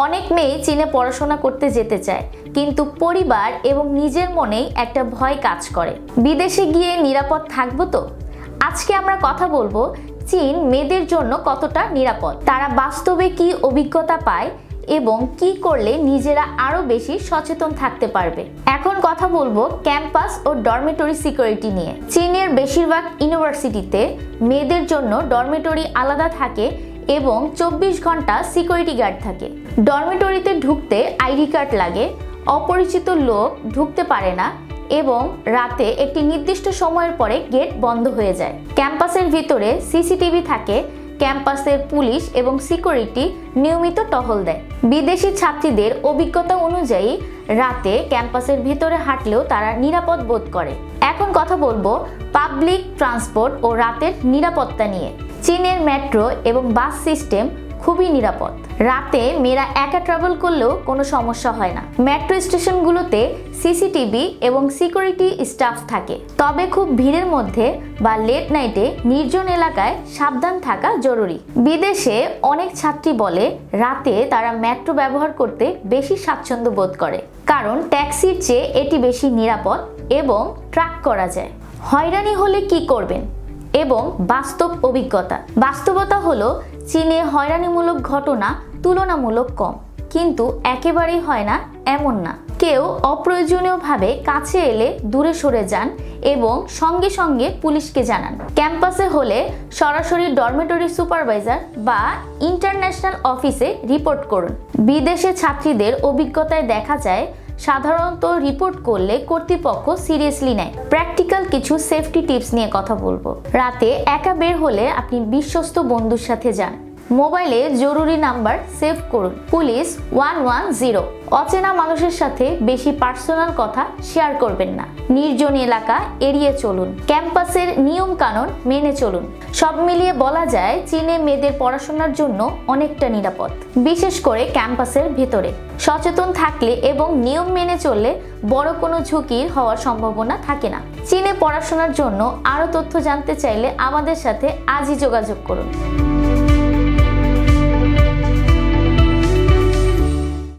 অনেক মেয়ে চীনে পড়াশোনা করতে যেতে চায়, কিন্তু পরিবার এবং নিজের মনেই একটা ভয় কাজ করে। বিদেশে গিয়ে নিরাপদ থাকবো তো? আজকে আমরা কথা বলবো চীন মেয়েদের জন্য কতটা নিরাপদ, তারা বাস্তবে কি অভিজ্ঞতা পায় এবং কি করলে নিজেরা আরো বেশি সচেতন থাকতে পারবে। এখন কথা বলবো ক্যাম্পাস ও ডরমিটরি সিকিউরিটি নিয়ে। চীনের বেশিরভাগ ইউনিভার্সিটিতে মেয়েদের জন্য ডরমিটরি আলাদা থাকে এবং 24 ঘন্টা সিকিউরিটি গার্ড থাকে। ডরমিটরিতে ঢুকতে আইডি কার্ড লাগে, অপরিচিত লোক ঢুকতে পারে না এবং রাতে একটি নির্দিষ্ট সময়ের পরে গেট বন্ধ হয়ে যায়। ক্যাম্পাসের ভিতরে সিসিটিভি থাকে, ক্যাম্পাসের পুলিশ এবং সিকিউরিটি নিয়মিত টহল দেয়। বিদেশি ছাত্রীদের অভিজ্ঞতা অনুযায়ী রাতে ক্যাম্পাসের ভিতরে হাঁটলেও তারা নিরাপদ বোধ করে। এখন কথা বলবো পাবলিক ট্রান্সপোর্ট ও রাতের নিরাপত্তা নিয়ে। চীনের মেট্রো এবং বাস সিস্টেম খুবই নিরাপদ। রাতে মেয়েরা একা ট্রাভেল করলেও কোনো সমস্যা হয় না। মেট্রো স্টেশনগুলোতে সিসিটিভি এবং সিকিউরিটি স্টাফ থাকে, তবে খুব ভিড়ের মধ্যে বা লেট নাইটে নির্জন এলাকায় সাবধান থাকা জরুরি। বিদেশে অনেক ছাত্রী বলে রাতে তারা মেট্রো ব্যবহার করতে বেশি স্বাচ্ছন্দ্য বোধ করে, কারণ ট্যাক্সির চেয়ে এটি বেশি নিরাপদ এবং ট্র্যাক করা যায়। হয়রানি হলে কি করবেন এবং বাস্তব অভিজ্ঞতা। বাস্তবতা হলো চীনে হয়রানিমূলক ঘটনা তুলনামূলক কম, কিন্তু একেবারেই হয় না এমন না। কেউ অপ্রয়োজনীয়ভাবে কাছে এলে দূরে সরে যান এবং সঙ্গে সঙ্গে পুলিশকে জানান। ক্যাম্পাসে হলে সরাসরি ডরমিটরি সুপারভাইজার বা ইন্টারন্যাশনাল অফিসে রিপোর্ট করুন। বিদেশে ছাত্রীদের অভিজ্ঞতায় দেখা যায় সাধারণত রিপোর্ট করলে কর্তৃপক্ষ সিরিয়াসলি নেয়। প্র্যাকটিক্যাল কিছু সেফটি টিপস নিয়ে কথা বলবো। রাতে একা বের হলে আপনি বিশ্বস্ত বন্ধুর সাথে যান। মোবাইলে জরুরি নাম্বার সেভ করুন, পুলিশ 110। অচেনা মানুষের সাথে বেশি পার্সোনাল কথা শেয়ার করবেন না। নির্জন এলাকা এড়িয়ে চলুন। ক্যাম্পাসের নিয়ম কানুন মেনে চলুন। সব মিলিয়ে বলা যায় চীনে মেয়েদের পড়াশোনার জন্য অনেকটা নিরাপদ, বিশেষ করে ক্যাম্পাসের ভেতরে। সচেতন থাকলে এবং নিয়ম মেনে চললে বড় কোনো ঝুঁকির হওয়ার সম্ভাবনা থাকে না। চীনে পড়াশোনার জন্য আরও তথ্য জানতে চাইলে আমাদের সাথে আজই যোগাযোগ করুন।